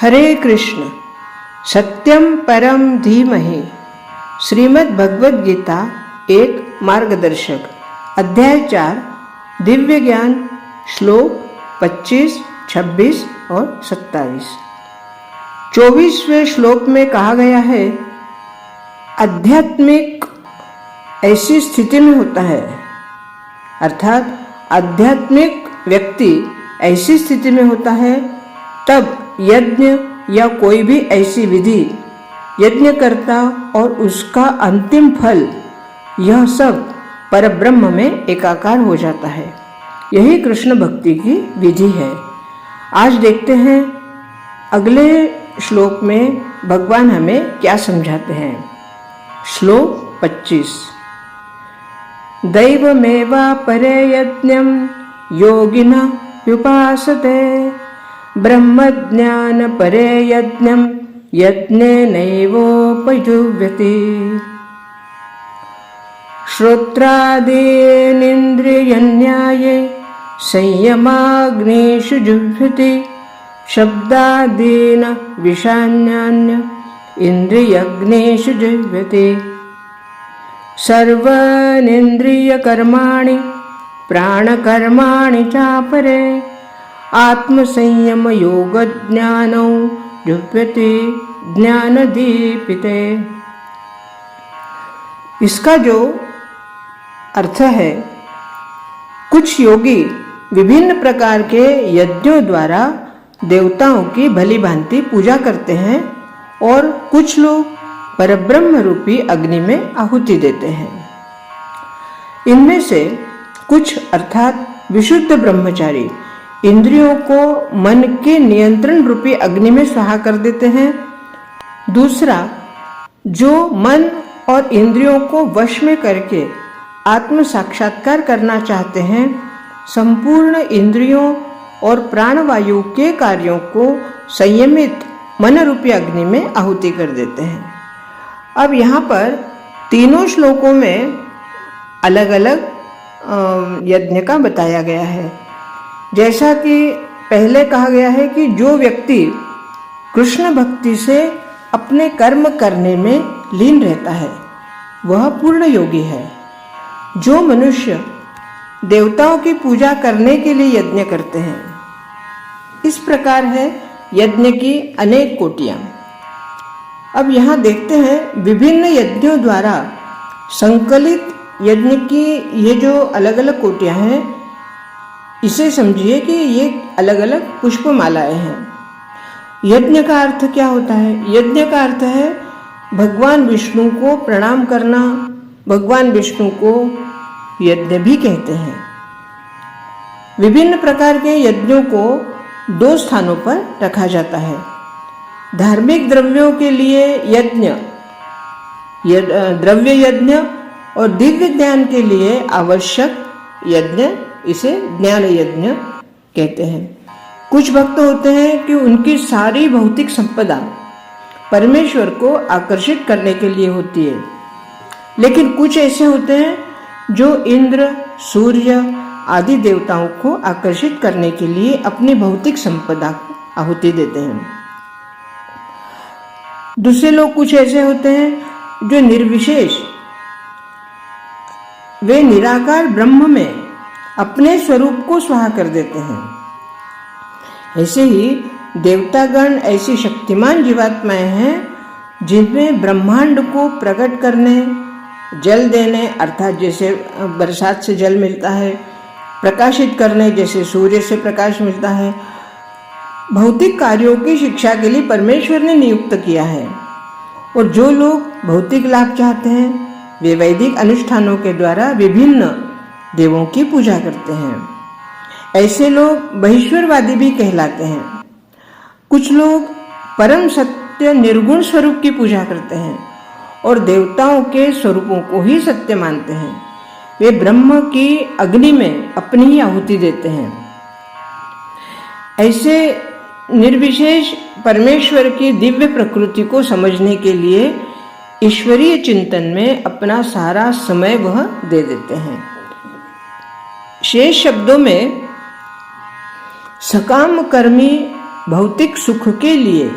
हरे कृष्ण। सत्यम परम धीमहि। श्रीमद् भगवद गीता एक मार्गदर्शक, अध्याय 4, दिव्य ज्ञान, श्लोक 25, 26 और 27। 24वें श्लोक में कहा गया है, आध्यात्मिक ऐसी स्थिति में होता है, अर्थात आध्यात्मिक व्यक्ति ऐसी स्थिति में होता है तब यज्ञ या कोई भी ऐसी विधि, यज्ञकर्ता और उसका अंतिम फल, यह सब परब्रह्म में एकाकार हो जाता है। यही कृष्ण भक्ति की विधि है। आज देखते हैं अगले श्लोक में भगवान हमें क्या समझाते हैं। श्लोक 25। दैवमेवापरे यज्ञं योगिनः उपासते, ब्रह्मज्ञानपरे यज्ञं यज्ञेनैवोपजुह्वति। श्रोत्रादीनिन्द्रियन्याये संयमाग्निषु जुह्वति, शब्दादीन विषयान्य इन्द्रियग्निषु जुह्वति। सर्वानिन्द्रियकर्माणि प्राणकर्माणि चापरे, आत्मसंयम योग ज्ञानौ जुह्वति ज्ञानदीपिते। इसका जो अर्थ है, कुछ योगी विभिन्न प्रकार के यज्ञों द्वारा देवताओं की भली भांति पूजा करते हैं और कुछ लोग परब्रह्म रूपी अग्नि में आहुति देते हैं। इनमें से कुछ अर्थात विशुद्ध ब्रह्मचारी इंद्रियों को मन के नियंत्रण रूपी अग्नि में स्वाहा कर देते हैं। दूसरा, जो मन और इंद्रियों को वश में करके आत्म साक्षात्कार करना चाहते हैं, संपूर्ण इंद्रियों और प्राणवायु के कार्यों को संयमित मन रूपी अग्नि में आहुति कर देते हैं। अब यहाँ पर तीनों श्लोकों में अलग अलग यज्ञ का बताया गया है। जैसा कि पहले कहा गया है कि जो व्यक्ति कृष्ण भक्ति से अपने कर्म करने में लीन रहता है वह पूर्ण योगी है। जो मनुष्य देवताओं की पूजा करने के लिए यज्ञ करते हैं, इस प्रकार है यज्ञ की अनेक कोटियाँ। अब यहाँ देखते हैं विभिन्न यज्ञों द्वारा संकलित यज्ञ की ये जो अलग अलग कोटियाँ हैं, इसे समझिए कि ये अलग अलग पुष्पमालाएं हैं। यज्ञ का अर्थ क्या होता है? यज्ञ का अर्थ है भगवान विष्णु को प्रणाम करना। भगवान विष्णु को यज्ञ भी कहते हैं। विभिन्न प्रकार के यज्ञों को 2 स्थानों पर रखा जाता है। धार्मिक द्रव्यों के लिए यज्ञ, द्रव्य यज्ञ, और दिव्य ज्ञान के लिए आवश्यक यज्ञ, इसे ज्ञान यज्ञ कहते हैं। कुछ भक्त होते हैं कि उनकी सारी भौतिक संपदा परमेश्वर को आकर्षित करने के लिए होती है, लेकिन कुछ ऐसे होते हैं जो इंद्र, सूर्य आदि देवताओं को आकर्षित करने के लिए अपनी भौतिक संपदा को आहुति देते हैं। दूसरे लोग कुछ ऐसे होते हैं जो निर्विशेष, वे निराकार ब्रह्म में अपने स्वरूप को स्वाहा कर देते हैं। ऐसे ही देवतागण ऐसी शक्तिमान जीवात्माएं हैं जिनमें ब्रह्मांड को प्रकट करने, जल देने अर्थात जैसे बरसात से जल मिलता है, प्रकाशित करने जैसे सूर्य से प्रकाश मिलता है, भौतिक कार्यों की शिक्षा के लिए परमेश्वर ने नियुक्त किया है। और जो लोग भौतिक लाभ चाहते हैं वे वैदिक अनुष्ठानों के द्वारा विभिन्न देवों की पूजा करते हैं। ऐसे लोग बहिश्वरवादी भी कहलाते हैं। कुछ लोग परम सत्य निर्गुण स्वरूप की पूजा करते हैं और देवताओं के स्वरूपों को ही सत्य मानते हैं। वे ब्रह्म की अग्नि में अपनी ही आहुति देते हैं। ऐसे निर्विशेष परमेश्वर की दिव्य प्रकृति को समझने के लिए ईश्वरीय चिंतन में अपना सारा समय वह दे देते हैं। शेष शब्दों में सकाम कर्मी भौतिक सुख के लिए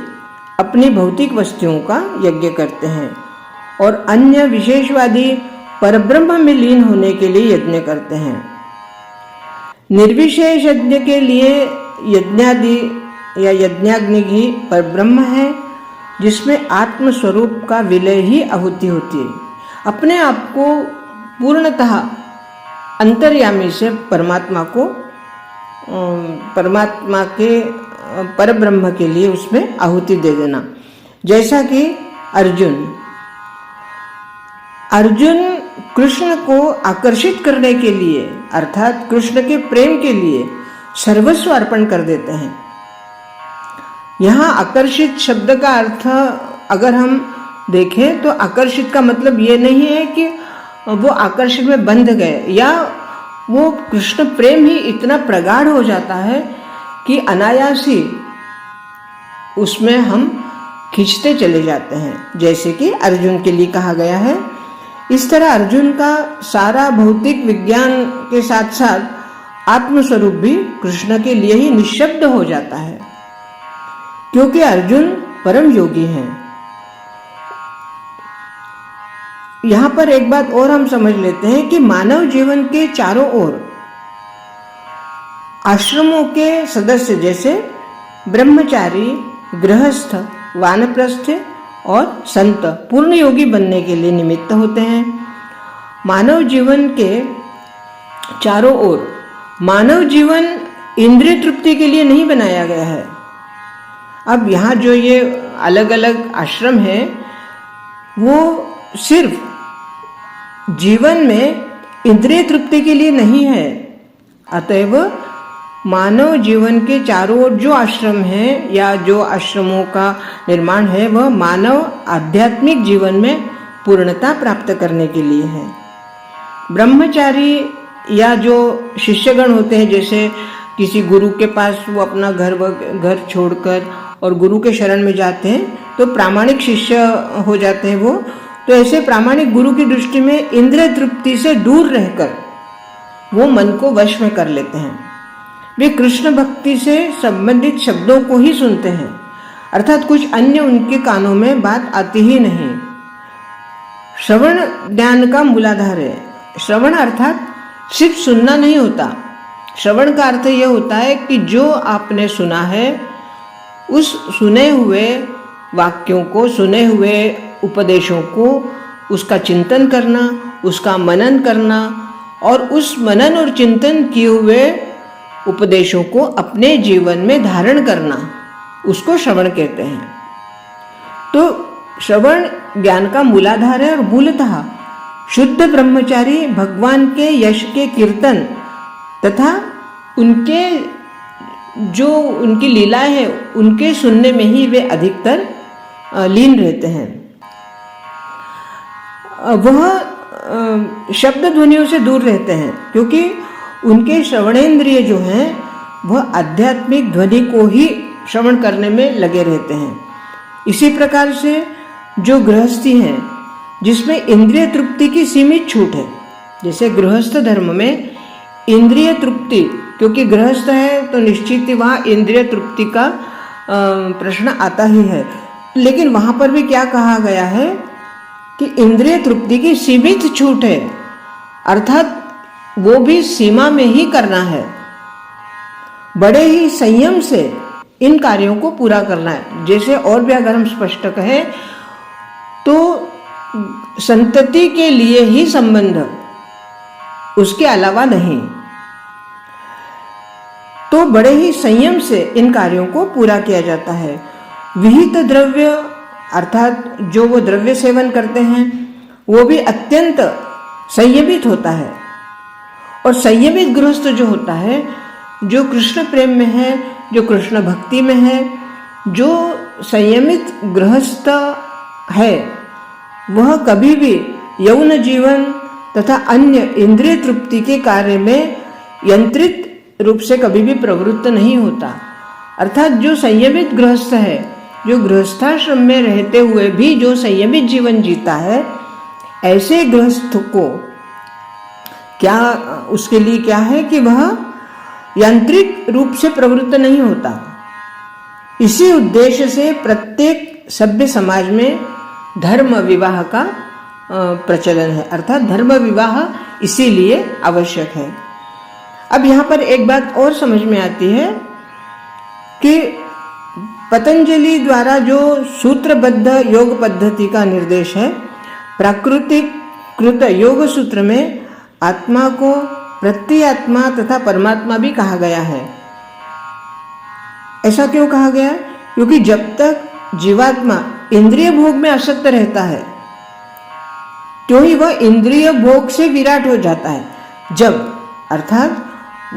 अपनी भौतिक वस्तुओं का यज्ञ करते हैं और अन्य विशेषवादी परब्रह्म में लीन होने के लिए यज्ञ करते हैं। निर्विशेष यज्ञ के लिए यज्ञादि या यज्ञाग्नि ही परब्रह्म है, जिसमें आत्म स्वरूप का विलय ही आहुति होती है। अपने आप को पूर्णतः अंतर्यामी से परमात्मा के परब्रह्म के लिए उसमें आहुति दे देना। जैसा कि अर्जुन कृष्ण को आकर्षित करने के लिए अर्थात कृष्ण के प्रेम के लिए सर्वस्व अर्पण कर देते हैं। यहाँ आकर्षित शब्द का अर्थ अगर हम देखें तो आकर्षित का मतलब ये नहीं है कि वो आकर्षित में बंध गए, या वो कृष्ण प्रेम ही इतना प्रगाढ़ हो जाता है कि अनायास ही उसमें हम खींचते चले जाते हैं, जैसे कि अर्जुन के लिए कहा गया है। इस तरह अर्जुन का सारा भौतिक विज्ञान के साथ साथ आत्मस्वरूप भी कृष्ण के लिए ही निःशब्द हो जाता है, क्योंकि अर्जुन परम योगी हैं। यहाँ पर एक बात और हम समझ लेते हैं कि मानव जीवन के चारों ओर आश्रमों के सदस्य जैसे ब्रह्मचारी, गृहस्थ, वानप्रस्थ और संत पूर्ण योगी बनने के लिए निमित्त होते हैं। मानव जीवन के चारों ओर मानव जीवन इंद्रिय तृप्ति के लिए नहीं बनाया गया है। अब यहाँ जो ये अलग अलग आश्रम है वो सिर्फ जीवन में इंद्रिय तृप्ति के लिए नहीं है। अतएव मानव जीवन के चारों ओर जो आश्रम है या जो आश्रमों का निर्माण है वह मानव आध्यात्मिक जीवन में पूर्णता प्राप्त करने के लिए है। ब्रह्मचारी या जो शिष्यगण होते हैं, जैसे किसी गुरु के पास वो अपना घर छोड़कर और गुरु के शरण में जाते हैं तो प्रामाणिक शिष्य हो जाते हैं वो। तो ऐसे प्रामाणिक गुरु की दृष्टि में इंद्रिय तृप्ति से दूर रहकर वो मन को वश में कर लेते हैं। वे कृष्ण भक्ति से संबंधित शब्दों को ही सुनते हैं, अर्थात कुछ अन्य उनके कानों में बात आती ही नहीं। श्रवण ज्ञान का मूलाधार है। श्रवण अर्थात सिर्फ सुनना नहीं होता। श्रवण का अर्थ यह होता है कि जो आपने सुना है उस सुने हुए वाक्यों को, सुने हुए उपदेशों को, उसका चिंतन करना, उसका मनन करना और उस मनन और चिंतन किए हुए उपदेशों को अपने जीवन में धारण करना, उसको श्रवण कहते हैं। तो श्रवण ज्ञान का मूलाधार है और मूलतः शुद्ध ब्रह्मचारी भगवान के यश के कीर्तन तथा उनके जो उनकी लीलाएं हैं उनके सुनने में ही वे अधिकतर लीन रहते हैं। वह शब्द ध्वनियों से दूर रहते हैं, क्योंकि उनके श्रवणेंद्रिय जो हैं वह आध्यात्मिक ध्वनि को ही श्रवण करने में लगे रहते हैं। इसी प्रकार से जो गृहस्थी है जिसमें इंद्रिय तृप्ति की सीमित छूट है, जैसे गृहस्थ धर्म में इंद्रिय तृप्ति, क्योंकि गृहस्थ है तो निश्चित ही वहाँ इंद्रिय तृप्ति का प्रश्न आता ही है, लेकिन वहाँ पर भी क्या कहा गया है कि इंद्रिय तृप्ति की सीमित छूट है, अर्थात वो भी सीमा में ही करना है, बड़े ही संयम से इन कार्यों को पूरा करना है। जैसे और भी अगर हम स्पष्ट कहें तो संतति के लिए ही संबंध, उसके अलावा नहीं। तो बड़े ही संयम से इन कार्यों को पूरा किया जाता है। विहित द्रव्य अर्थात जो वो द्रव्य सेवन करते हैं वो भी अत्यंत संयमित होता है। और संयमित गृहस्थ जो होता है, जो कृष्ण प्रेम में है, जो कृष्ण भक्ति में है, जो संयमित गृहस्थ है वह कभी भी यौन जीवन तथा अन्य इंद्रिय तृप्ति के कार्य में यंत्रित रूप से कभी भी प्रवृत्त नहीं होता। अर्थात जो संयमित गृहस्थ है, जो गृहस्थाश्रम में रहते हुए भी जो संयमित जीवन जीता है, ऐसे गृहस्थ को क्या उसके लिए क्या है कि वह यांत्रिक रूप से प्रवृत्त नहीं होता। इसी उद्देश्य से प्रत्येक सभ्य समाज में धर्म विवाह का प्रचलन है, अर्थात धर्म विवाह इसीलिए आवश्यक है। अब यहाँ पर एक बात और समझ में आती है कि पतंजलि द्वारा जो सूत्रबद्ध योग पद्धति का निर्देश है, प्राकृतिक कृत योग सूत्र में आत्मा को प्रत्यात्मा तथा परमात्मा भी कहा गया है। ऐसा क्यों कहा गया? क्योंकि जब तक जीवात्मा इंद्रिय भोग में आसक्त रहता है तो ही वह इंद्रिय भोग से विराट हो जाता है।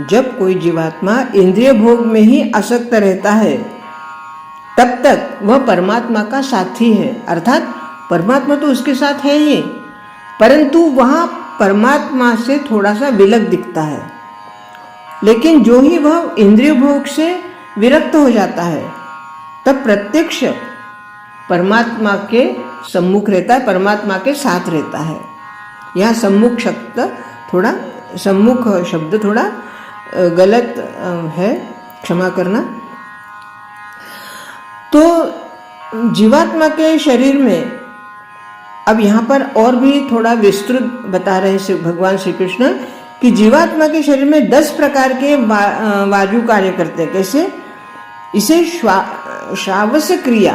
जब कोई जीवात्मा इंद्रिय भोग में ही आसक्त रहता है तब तक वह परमात्मा का साथी है, अर्थात परमात्मा तो उसके साथ है ही, परंतु वह परमात्मा से थोड़ा सा विलग दिखता है। लेकिन जो ही वह इंद्रिय भोग से विरक्त हो जाता है तब प्रत्यक्ष परमात्मा के सम्मुख रहता है, परमात्मा के साथ रहता है। यह सम्मुख शब्द थोड़ा गलत है, क्षमा करना। तो जीवात्मा के शरीर में अब यहाँ पर और भी थोड़ा विस्तृत बता रहे हैं भगवान श्री कृष्ण कि जीवात्मा के शरीर में 10 प्रकार के वायु कार्य करते हैं। कैसे? इसे श्रावस क्रिया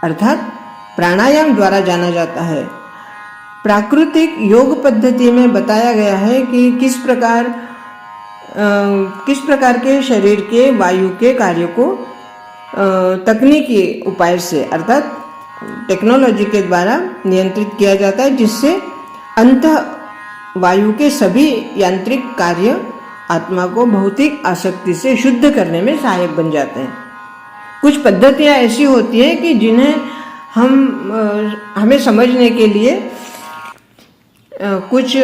अर्थात प्राणायाम द्वारा जाना जाता है। प्राकृतिक योग पद्धति में बताया गया है कि किस प्रकार के शरीर के वायु के कार्य को तकनीकी उपाय से अर्थात टेक्नोलॉजी के द्वारा नियंत्रित किया जाता है, जिससे अंतः वायु के सभी यांत्रिक कार्य आत्मा को भौतिक आसक्ति से शुद्ध करने में सहायक बन जाते हैं। कुछ पद्धतियाँ ऐसी होती हैं कि जिन्हें हमें समझने के लिए कुछ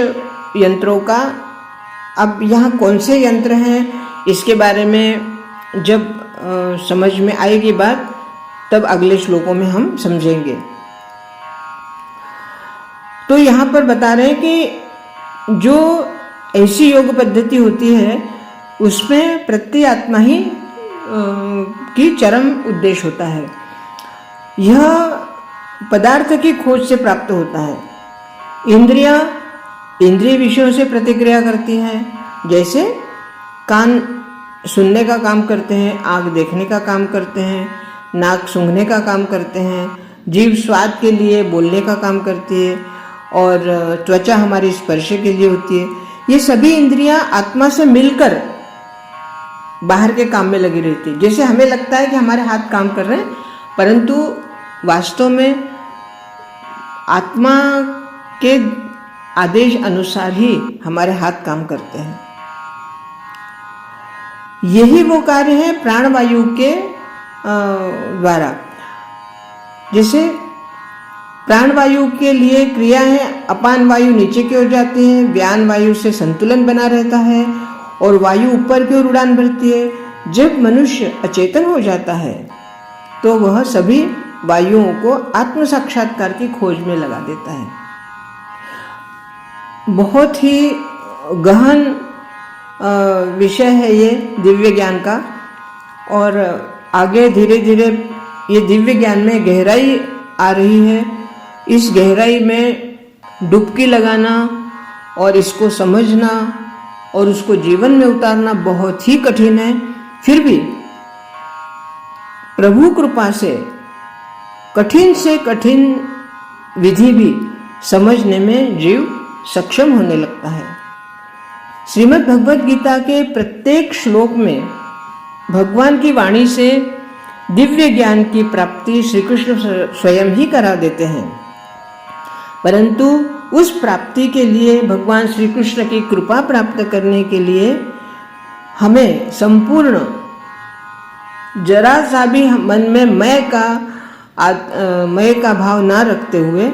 यंत्रों का, अब यहाँ कौन से यंत्र हैं इसके बारे में जब समझ में आएगी बात तब अगले श्लोकों में हम समझेंगे। तो यहाँ पर बता रहे हैं कि जो ऐसी योग पद्धति होती है उसमें प्रत्यात्मा ही की चरम उद्देश्य होता है। यह पदार्थ की खोज से प्राप्त होता है। इंद्रिय विषयों से प्रतिक्रिया करती हैं, जैसे कान सुनने का काम करते हैं, आँख देखने का काम करते हैं, नाक सूंघने का काम करते हैं, जीभ स्वाद के लिए बोलने का काम करती है और त्वचा हमारी स्पर्श के लिए होती है। ये सभी इंद्रियां आत्मा से मिलकर बाहर के काम में लगी रहती है। जैसे हमें लगता है कि हमारे हाथ काम कर रहे हैं, परंतु वास्तव में आत्मा के आदेश अनुसार ही हमारे हाथ काम करते हैं। यही वो कार्य है प्राणवायु के द्वारा। जैसे प्राणवायु के लिए क्रिया है, अपान वायु नीचे की ओर जाती है, व्यान वायु से संतुलन बना रहता है और वायु ऊपर की ओर उड़ान भरती है। जब मनुष्य अचेतन हो जाता है तो वह सभी वायुओं को आत्म साक्षात्कार की खोज में लगा देता है। बहुत ही गहन विषय है ये दिव्य ज्ञान का, और आगे धीरे धीरे ये दिव्य ज्ञान में गहराई आ रही है। इस गहराई में डुबकी लगाना और इसको समझना और उसको जीवन में उतारना बहुत ही कठिन है। फिर भी प्रभु कृपा से कठिन विधि भी समझने में जीव सक्षम होने लगता है। श्रीमद् भगवद गीता के प्रत्येक श्लोक में भगवान की वाणी से दिव्य ज्ञान की प्राप्ति श्री कृष्ण स्वयं ही करा देते हैं, परंतु उस प्राप्ति के लिए भगवान श्री कृष्ण की कृपा प्राप्त करने के लिए हमें संपूर्ण जरा सा भी मन में मैं का भाव ना रखते हुए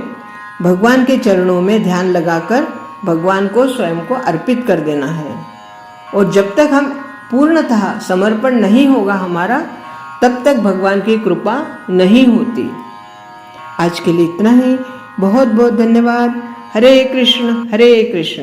भगवान के चरणों में ध्यान लगाकर भगवान को स्वयं को अर्पित कर देना है। और जब तक हम पूर्णतः समर्पण नहीं होगा हमारा, तब तक भगवान की कृपा नहीं होती। आज के लिए इतना ही। बहुत बहुत धन्यवाद। हरे कृष्ण हरे कृष्ण।